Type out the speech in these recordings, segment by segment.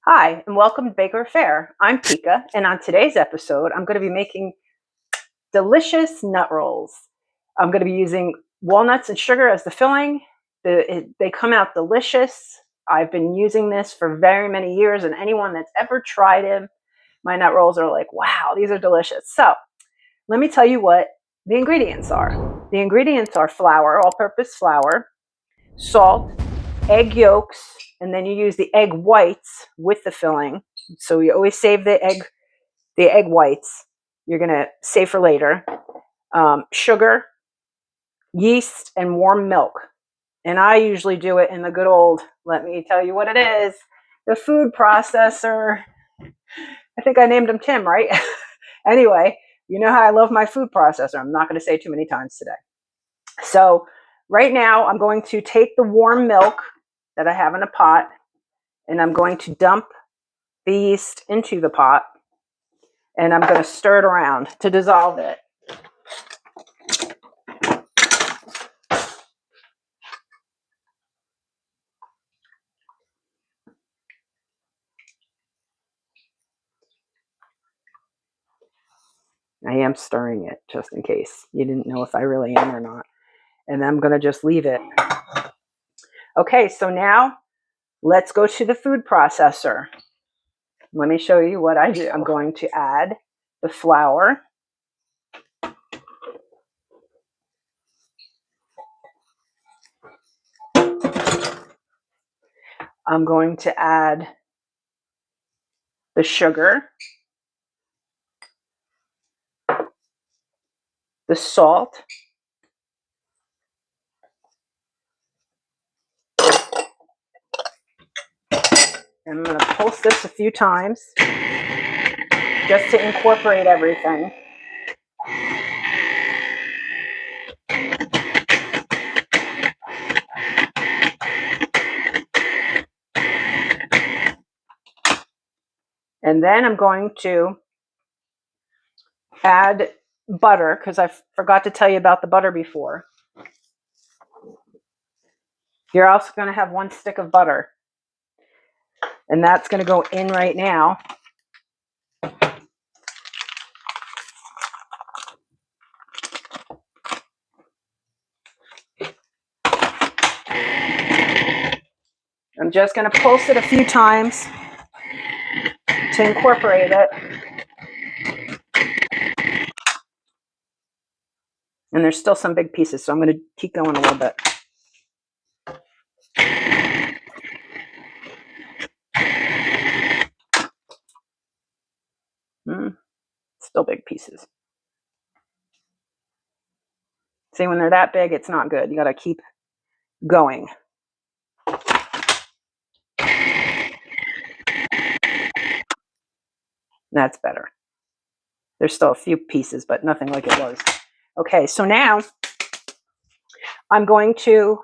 Hi, and welcome to Baker Fare. I'm Pika, and on today's episode, I'm going to be making delicious nut rolls. I'm going to be using walnuts and sugar as the filling. They come out delicious. I've been using this for very many years, and anyone that's ever tried them, my nut rolls are like, wow, these are delicious. So let me tell you what the ingredients are. The ingredients are flour, all-purpose flour, salt, egg yolks, and then you use the egg whites with the filling. So you always save the egg whites. You're gonna save for later. Sugar, yeast, and warm milk. And I usually do it in the good old, let me tell you what it is, the food processor. I think I named him Tim, right? Anyway, you know how I love my food processor. I'm not going to say too many times today. So right now I'm going to take the warm milk that I have in a pot, and I'm going to dump the yeast into the pot, and I'm going to stir it around to dissolve it. I am stirring it just in case you didn't know if I really am or not. And I'm going to just leave it. Okay, so now let's go to the food processor. Let me show you what I do. I'm going to add the flour. I'm going to add the sugar, the salt, and I'm going to pulse this a few times just to incorporate everything. And then I'm going to add butter, because I forgot to tell you about the butter before. You're also going to have 1 stick of butter, and that's going to go in right now. I'm just going to pulse it a few times to incorporate it. And there's still some big pieces, so I'm going to keep going a little bit. Still big pieces. See, when they're that big, it's not good. You got to keep going. That's better. There's still a few pieces, but nothing like it was. Okay, so now I'm going to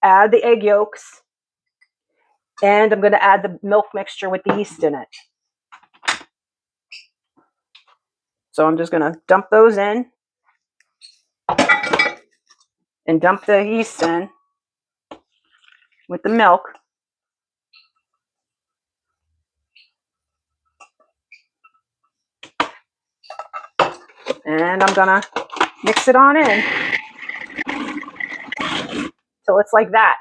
add the egg yolks, and I'm going to add the milk mixture with the yeast in it. So I'm just going to dump those in and dump the yeast in with the milk. And I'm going to mix it on in till it's like that.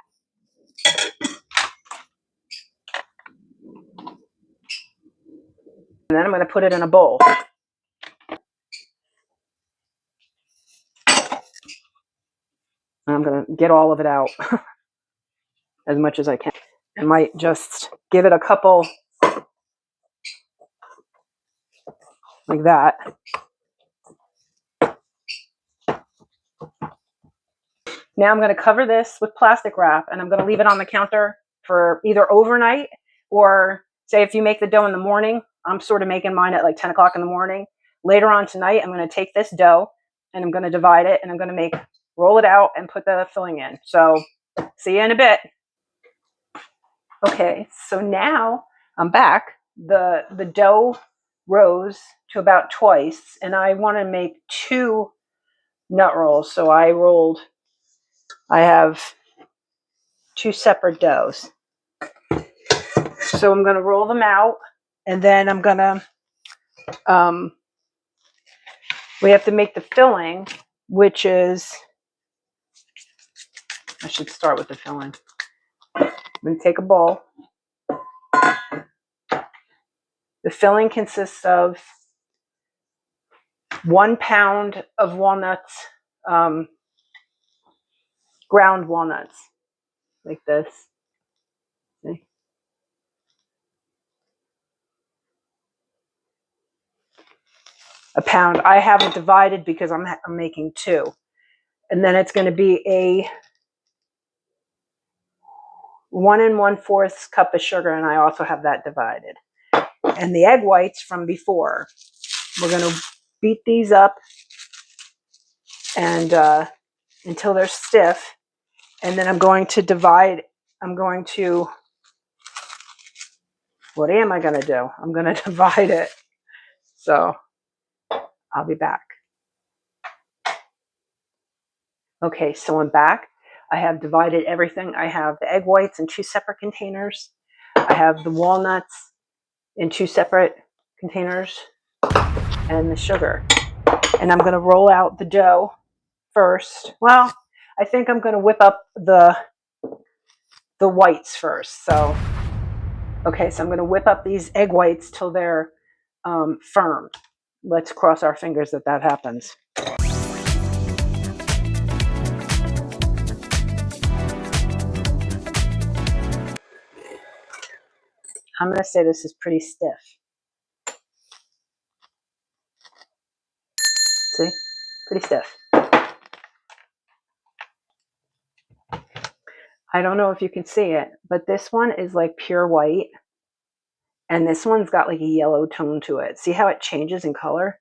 And then I'm going to put it in a bowl. I'm going to get all of it out as much as I can. I might just give it a couple like that. Now I'm going to cover this with plastic wrap, and I'm going to leave it on the counter for either overnight, or say if you make the dough in the morning. I'm sort of making mine at like 10 o'clock in the morning. Later on tonight, I'm going to take this dough and I'm going to divide it, and I'm going to roll it out and put the filling in. So see you in a bit. Okay, so now I'm back. The dough rose to about twice, and I want to make 2 nut rolls. So I have 2 separate doughs. So I'm going to roll them out, and then I'm going to, we have to make the filling, which is, I should start with the filling. I'm going to take a bowl. The filling consists of 1 pound of walnuts, ground walnuts, like this. See? A pound. I have it divided because I'm making 2. And then it's going to be a 1 1/4 cup of sugar, and I also have that divided. And the egg whites from before. We're going to beat these up and until they're stiff. And then I'm going to divide. What am I going to do? I'm going to divide it. So I'll be back. Okay, so I'm back. I have divided everything. I have the egg whites in 2 separate containers. I have the walnuts in 2 separate containers and the sugar. And I'm going to roll out the dough first. Well, I think I'm going to whip up the whites first. So, okay, so I'm going to whip up these egg whites till they're firm. Let's cross our fingers that happens. I'm going to say this is pretty stiff. See? Pretty stiff. I don't know if you can see it, but this one is like pure white. And this one's got like a yellow tone to it. See how it changes in color?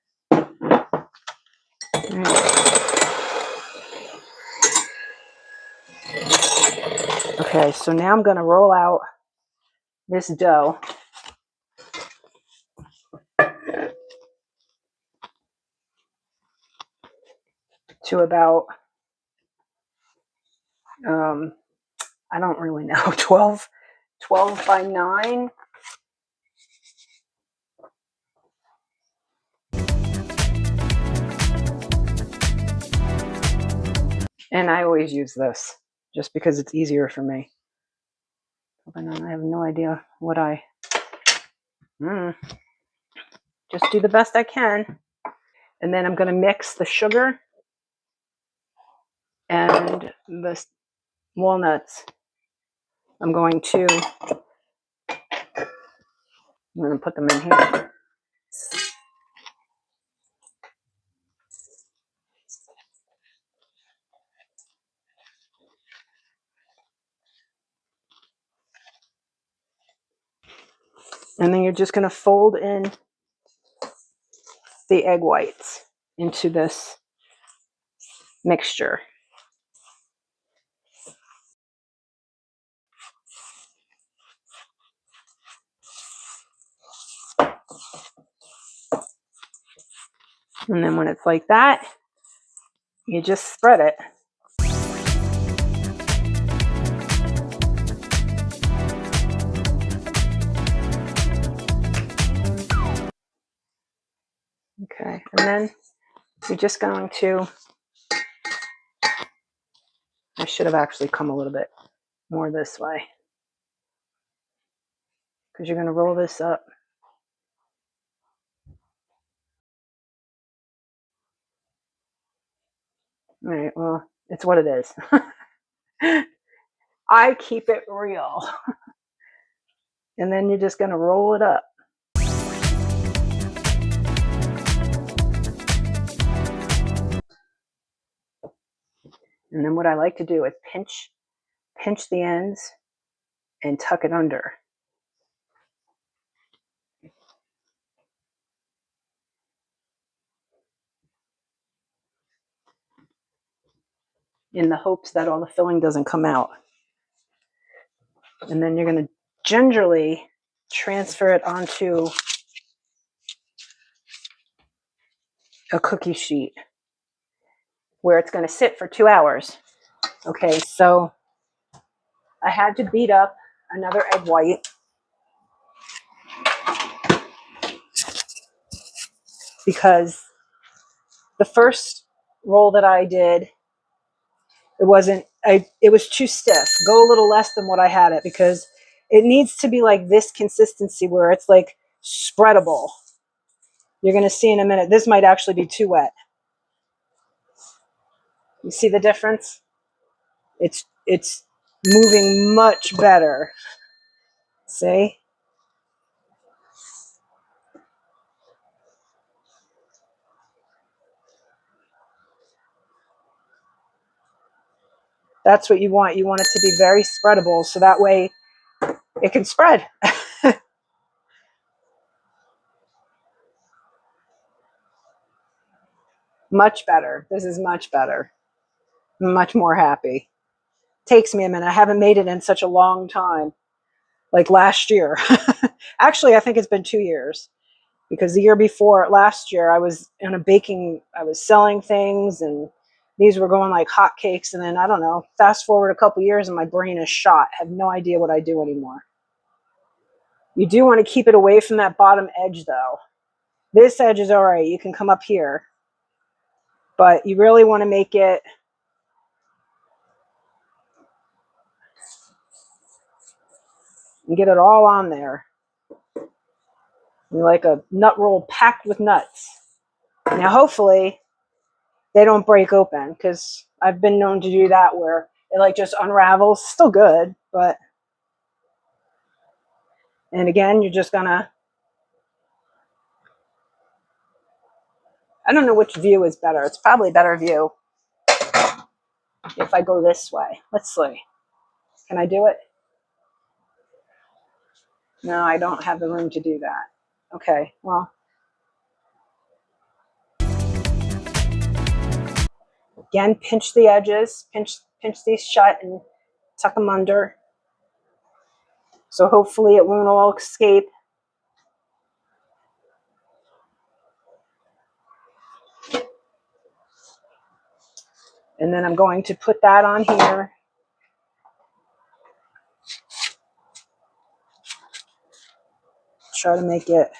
Okay, so now I'm going to roll out this dough. To about, I don't really know, 12 by 9. And I always use this just because it's easier for me. I have no idea what just do the best I can. And then I'm going to mix the sugar and the walnuts. I'm going to put them in here. And then you're just going to fold in the egg whites into this mixture. And then when it's like that, you just spread it. Okay, and then you're just going to, I should have actually come a little bit more this way, because you're going to roll this up. All right, well, it's what it is. I keep it real. And then you're just going to roll it up. And then what I like to do is pinch the ends and tuck it under. In the hopes that all the filling doesn't come out. And then you're going to gingerly transfer it onto a cookie sheet where it's going to sit for 2 hours. Okay, so I had to beat up another egg white. because the first roll that I did, it was too stiff. Go a little less than what I had it, because it needs to be like this consistency where it's like spreadable. You're going to see in a minute. This might actually be too wet. You see the difference? It's moving much better. See? That's what you want. You want it to be very spreadable, so that way it can spread. Much better. This is much better. I'm much more happy. Takes me a minute. I haven't made it in such a long time, like last year. Actually, I think it's been 2 years, because the year before, last year, I was selling things, and these were going like hotcakes. And then, I don't know, fast forward a couple years and my brain is shot. I have no idea what I do anymore. You do want to keep it away from that bottom edge though. This edge is all right. You can come up here, but you really want to make it and get it all on there. You're like a nut roll packed with nuts. Now, hopefully they don't break open, because I've been known to do that where it like just unravels. Still good, but, and again, you're just gonna, I don't know which view is better. It's probably a better view if I go this way. Let's see. Can I do it? No, I don't have the room to do that. Okay, well. Again, pinch the edges, pinch these shut and tuck them under. So hopefully it won't all escape. And then I'm going to put that on here. Try to make it.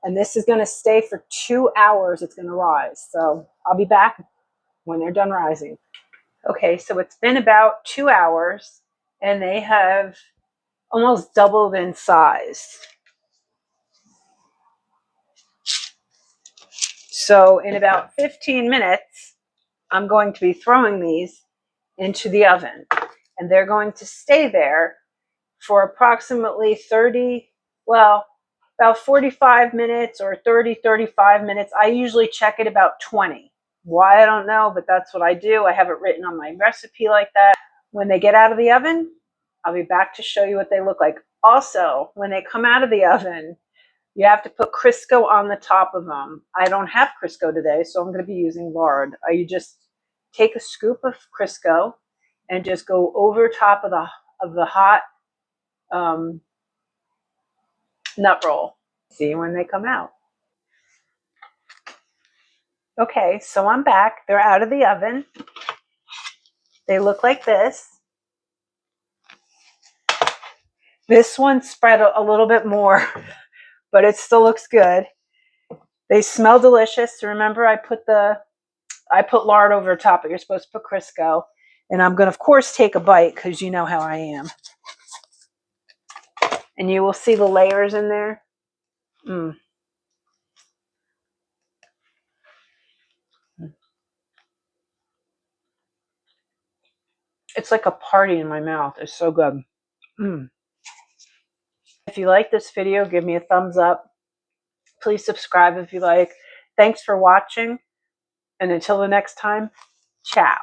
And this is going to stay for 2 hours. It's going to rise. So I'll be back when they're done rising. Okay, so it's been about 2 hours, and they have almost doubled in size. So in about 15 minutes, I'm going to be throwing these into the oven, and they're going to stay there for approximately about 45 minutes or 35 minutes. I usually check it about 20. Why, I don't know, but that's what I do. I have it written on my recipe like that. When they get out of the oven, I'll be back to show you what they look like. Also, when they come out of the oven, you have to put Crisco on the top of them. I don't have Crisco today, so I'm going to be using lard. You just take a scoop of Crisco and just go over top of the hot nut roll. See when they come out. Okay, so I'm back. They're out of the oven. They look like this. This one spread a little bit more, but it still looks good. They smell delicious. Remember, I put lard over top, but you're supposed to put Crisco. And I'm going to, of course, take a bite, because you know how I am. And you will see the layers in there. It's like a party in my mouth. It's so good. If you like this video, give me a thumbs up. Please subscribe if you like. Thanks for watching. And until the next time, ciao.